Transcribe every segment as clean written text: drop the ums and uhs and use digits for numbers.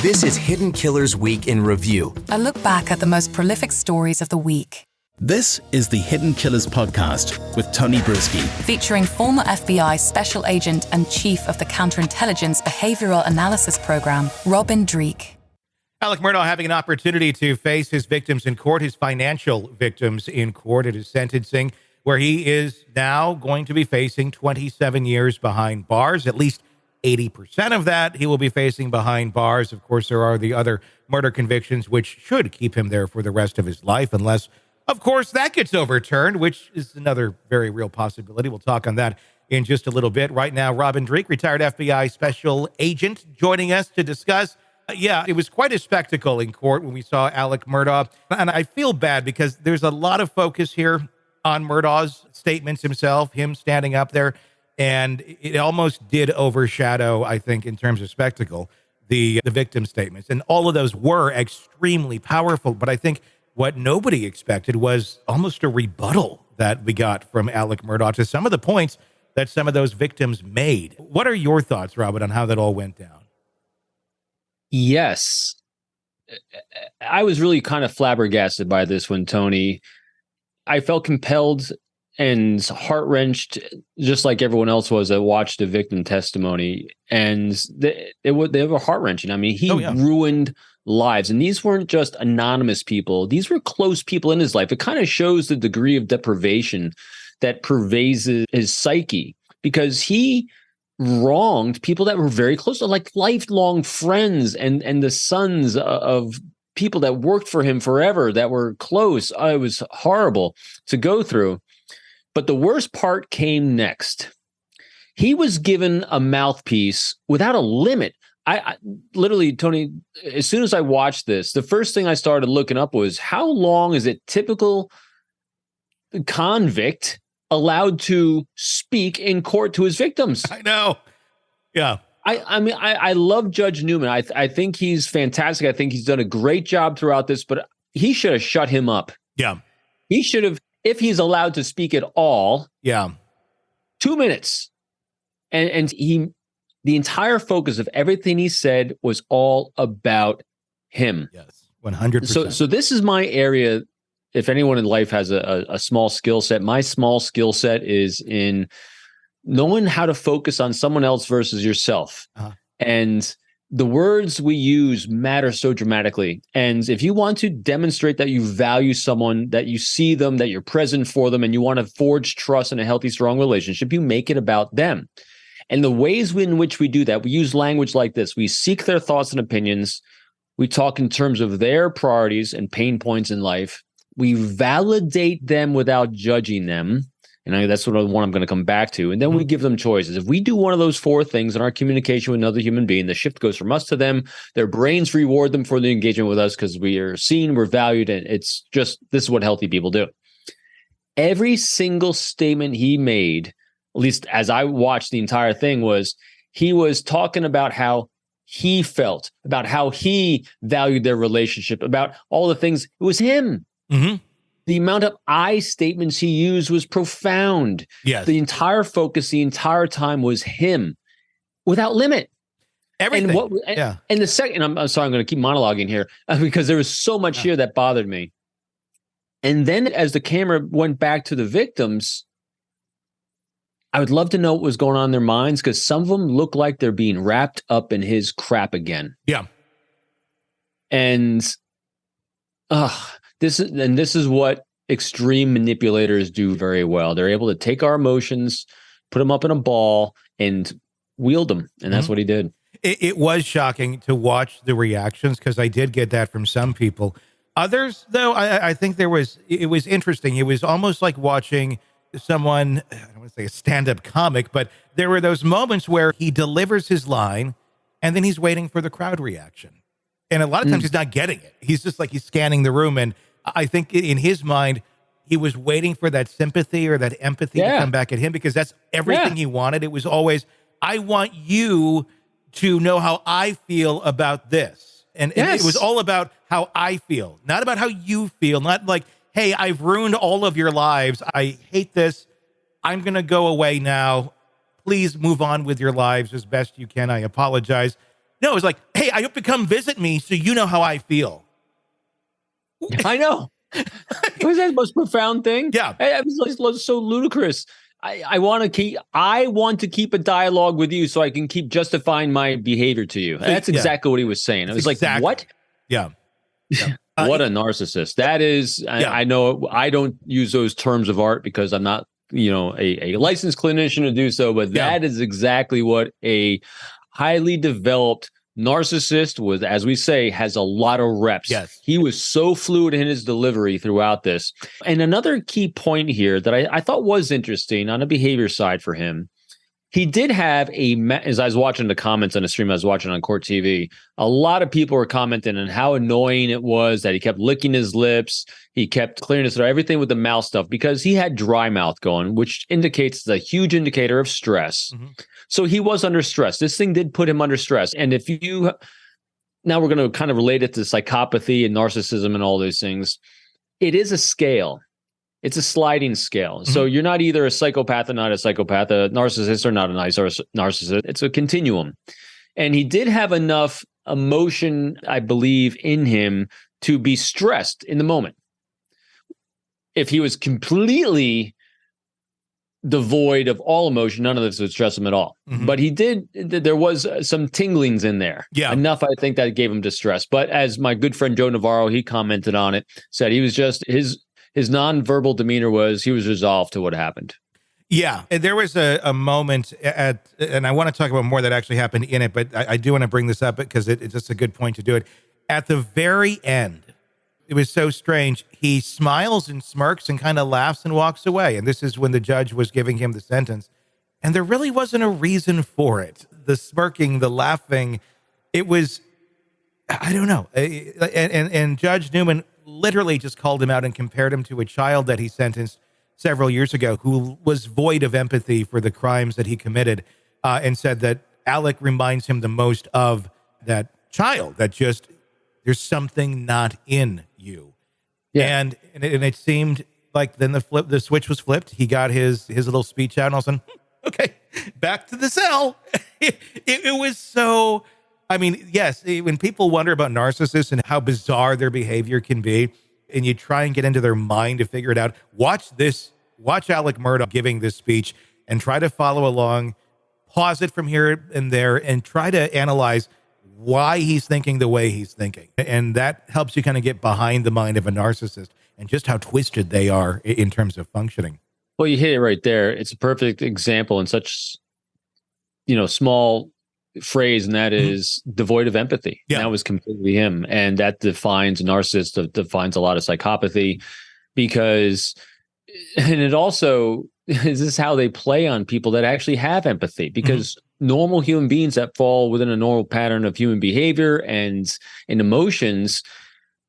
This is Hidden Killers Week in Review. A look back at the most prolific stories of the week. This is the Hidden Killers podcast with Tony Brueski. Featuring former FBI Special Agent and Chief of the Counterintelligence Behavioral Analysis Program, Robin Dreeke. Alec Murdaugh having an opportunity to face his victims in court, his financial victims in court at his sentencing, where he is now going to be facing 27 years behind bars. At least 80% of that he will be facing behind bars. Of course, there are the other murder convictions, which should keep him there for the rest of his life, unless, of course, that gets overturned, which is another very real possibility. We'll talk on that in just a little bit. Right now, Robin Dreeke, retired FBI special agent, joining us to discuss. It was quite a spectacle in court when we saw Alec Murdaugh. And I feel bad because there's a lot of focus here on Murdaugh's statements himself, him standing up there. And it almost did overshadow, I think, in terms of spectacle, the victim statements. And all of those were extremely powerful. But I think what nobody expected was almost a rebuttal that we got from Alec Murdaugh to some of the points that some of those victims made. What are your thoughts, Robin, on how that all went down? Yes. I was really kind of flabbergasted by this one, Tony. I felt compelled and heart-wrenched, just like everyone else was that watched the victim testimony. And they were heart-wrenching. I mean, he ruined lives. And these weren't just anonymous people. These were close people in his life. It kind of shows the degree of deprivation that pervades his psyche, because he wronged people that were very close, like lifelong friends and the sons of people that worked for him forever that were close. It was horrible to go through. But the worst part came next. He was given a mouthpiece without a limit. I literally, Tony, as soon as I watched this, the first thing I started looking up was, how long is a typical convict allowed to speak in court to his victims? I know. Yeah. I mean, I love Judge Newman. I think he's fantastic. I think he's done a great job throughout this, but he should have shut him up. Yeah. He should have, if he's allowed to speak at all. Yeah. 2 minutes. And the entire focus of everything he said was all about him. Yes. 100%. So this is my area. If anyone in life has a small skill set, my small skill set is in knowing how to focus on someone else versus yourself. Uh-huh. And the words we use matter so dramatically. And if you want to demonstrate that you value someone, that you see them, that you're present for them, and you want to forge trust in a healthy, strong relationship, you make it about them. And the ways in which we do that, we use language like this. We seek their thoughts and opinions. We talk in terms of their priorities and pain points in life. We validate them without judging them. And that's what I'm going to come back to. And then we give them choices. If we do one of those four things in our communication with another human being, the shift goes from us to them. Their brains reward them for the engagement with us because we are seen, we're valued, and it's just, this is what healthy people do. Every single statement he made, at least as I watched the entire thing, was he was talking about how he felt, about how he valued their relationship, about all the things. It was him. Mm-hmm. The amount of I statements he used was profound. Yes. The entire focus, the entire time was him without limit. Everything. And the second, I'm sorry, I'm going to keep monologuing here because there was so much here that bothered me. And then as the camera went back to the victims, I would love to know what was going on in their minds, because some of them look like they're being wrapped up in his crap again. Yeah. And this is what extreme manipulators do very well. They're able to take our emotions, put them up in a ball, and wield them. And that's what he did. It was shocking to watch the reactions, because I did get that from some people. Others, though, I think it was interesting. It was almost like watching someone, I don't want to say a stand-up comic, but there were those moments where he delivers his line and then he's waiting for the crowd reaction. And a lot of times he's not getting it. He's just like, he's scanning the room. And I think in his mind, he was waiting for that sympathy or that empathy to come back at him, because that's everything he wanted. It was always, I want you to know how I feel about this. And it was all about how I feel, not about how you feel, not like, hey, I've ruined all of your lives. I hate this. I'm going to go away now. Please move on with your lives as best you can. I apologize. No, it was like, hey, I hope to come visit me so you know how I feel. I know. Was that the most profound thing? Yeah. It was so ludicrous. I want to keep a dialogue with you so I can keep justifying my behavior to you. That's exactly what he was saying. I was like, what? Yeah. What a narcissist. That is, I know I don't use those terms of art because I'm not, a licensed clinician to do so, but that is exactly what a highly developed narcissist was, as we say, has a lot of reps. Yes. He was so fluid in his delivery throughout this. And another key point here that I thought was interesting on a behavior side for him, he did have as I was watching the comments on the stream I was watching on Court TV, a lot of people were commenting on how annoying it was that he kept licking his lips. He kept clearing his throat, everything with the mouth stuff, because he had dry mouth going, which indicates a huge indicator of stress. Mm-hmm. So he was under stress. This thing did put him under stress. And now we're going to kind of relate it to psychopathy and narcissism and all those things. It is a scale. It's a sliding scale. Mm-hmm. So you're not either a psychopath or not a psychopath, a narcissist or not a narcissist. It's a continuum. And he did have enough emotion, I believe, in him to be stressed in the moment. If he was completely devoid of all emotion, none of this would stress him at all. Mm-hmm. But there was some tinglings in there. Yeah. Enough, I think, that gave him distress. But as my good friend Joe Navarro, he commented on it, said he was just, his nonverbal demeanor was, he was resolved to what happened. Yeah. There was a moment and I want to talk about more that actually happened in it, but I do want to bring this up because it's just a good point to do it. At the very end, it was so strange. He smiles and smirks and kind of laughs and walks away. And this is when the judge was giving him the sentence. And there really wasn't a reason for it. The smirking, the laughing, it was, I don't know. And Judge Newman literally just called him out and compared him to a child that he sentenced several years ago who was void of empathy for the crimes that he committed, and said that Alec reminds him the most of that child, that just, there's something not in you. Yeah. And it seemed like then the switch was flipped. He got his little speech out and all of a sudden, okay, back to the cell. It was so, I mean, yes, when people wonder about narcissists and how bizarre their behavior can be, and you try and get into their mind to figure it out, watch Alec Murdaugh giving this speech and try to follow along, pause it from here and there, and try to analyze why he's thinking the way he's thinking. And that helps you kind of get behind the mind of a narcissist and just how twisted they are in terms of functioning. Well, you hit it right there. It's a perfect example in such, small phrase, and that is devoid of empathy. Yeah. That was completely him. And that defines a narcissist, defines a lot of psychopathy, because, and it also, is this how they play on people that actually have empathy? Because normal human beings that fall within a normal pattern of human behavior and emotions,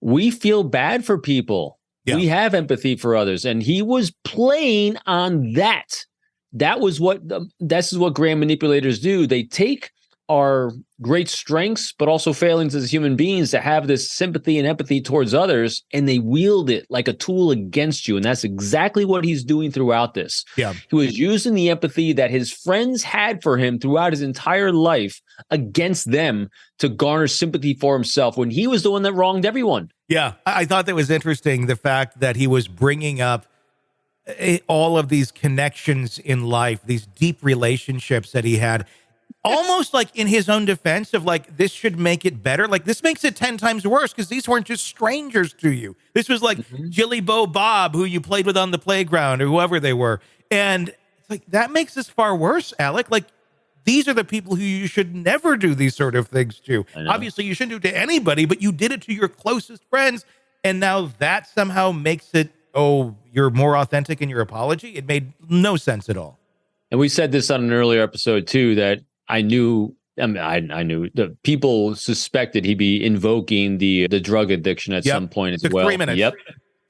we feel bad for people. Yeah. We have empathy for others. And he was playing on that. This is what grand manipulators do. They take our great strengths, but also failings as human beings to have this sympathy and empathy towards others, and they wield it like a tool against you. And that's exactly what he's doing throughout this. Yeah. He was using the empathy that his friends had for him throughout his entire life against them to garner sympathy for himself when he was the one that wronged everyone. Yeah. I thought that was interesting, the fact that he was bringing up all of these connections in life, these deep relationships that he had, almost like in his own defense of like, this should make it better. Like, this makes it 10 times worse because these weren't just strangers to you. This was like Jilly Bo Bob, who you played with on the playground, or whoever they were. And it's like, that makes this far worse, Alec. Like, these are the people who you should never do these sort of things to. Obviously, you shouldn't do it to anybody, but you did it to your closest friends. And now that somehow makes it, you're more authentic in your apology. It made no sense at all. And we said this on an earlier episode too, that I knew the people suspected he'd be invoking the drug addiction at some point as well. 3 minutes. Yep.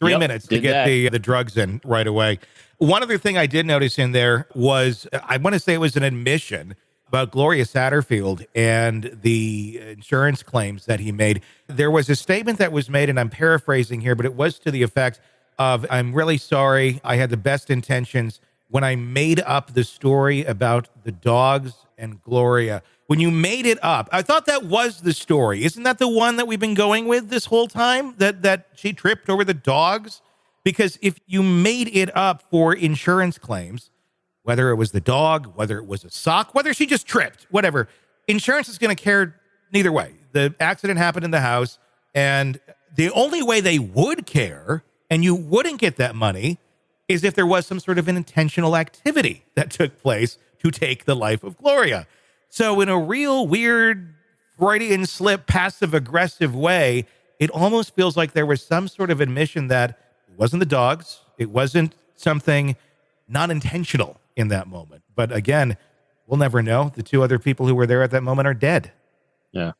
3 minutes to get the drugs in right away. One other thing I did notice in there was, I want to say it was an admission about Gloria Satterfield and the insurance claims that he made. There was a statement that was made, and I'm paraphrasing here, but it was to the effect of, I'm really sorry. I had the best intentions when I made up the story about the dogs and Gloria, when you made it up, I thought that was the story. Isn't that the one that we've been going with this whole time? That she tripped over the dogs? Because if you made it up for insurance claims, whether it was the dog, whether it was a sock, whether she just tripped, whatever, insurance is going to care neither way. The accident happened in the house, and the only way they would care and you wouldn't get that money is if there was some sort of an intentional activity that took place to take the life of Gloria. So in a real weird Freudian slip, passive-aggressive way, it almost feels like there was some sort of admission that it wasn't the dogs, it wasn't something not intentional in that moment. But again, we'll never know. The two other people who were there at that moment are dead. Yeah.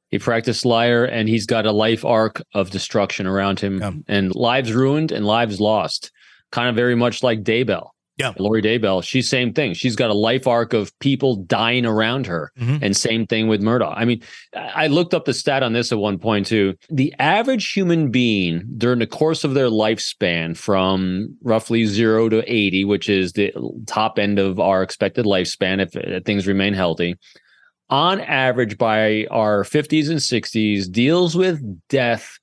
He practiced liar, and he's got a life arc of destruction around him, and lives ruined and lives lost. Kind of very much like Daybell. Yeah. Lori Daybell, she's same thing. She's got a life arc of people dying around her. And same thing with Murdaugh. I mean, I looked up the stat on this at one point too. The average human being during the course of their lifespan from roughly 0 to 80, which is the top end of our expected lifespan if things remain healthy, on average by our 50s and 60s, deals with death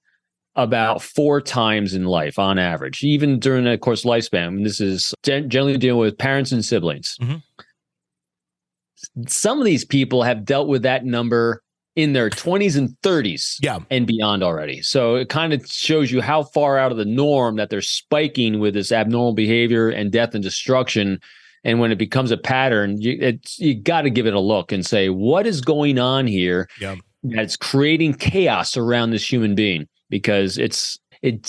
about 4 times in life on average, even during the course of lifespan. This is generally dealing with parents and siblings. Some of these people have dealt with that number in their 20s and 30s and beyond already. So it kind of shows you how far out of the norm that they're spiking with this abnormal behavior and death and destruction. And when it becomes a pattern, you got to give it a look and say, what is going on here that's creating chaos around this human being? Because it's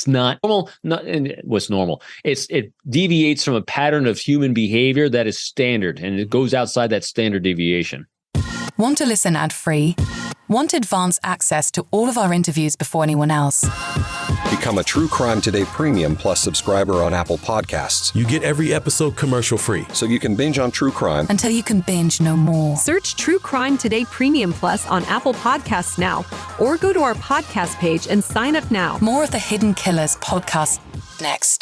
not normal. What's normal? It deviates from a pattern of human behavior that is standard, and it goes outside that standard deviation. Want to listen ad-free? Want advanced access to all of our interviews before anyone else? Become a True Crime Today Premium Plus subscriber on Apple Podcasts. You get every episode commercial-free. So you can binge on true crime until you can binge no more. Search True Crime Today Premium Plus on Apple Podcasts now, or go to our podcast page and sign up now. More of the Hidden Killers podcast next.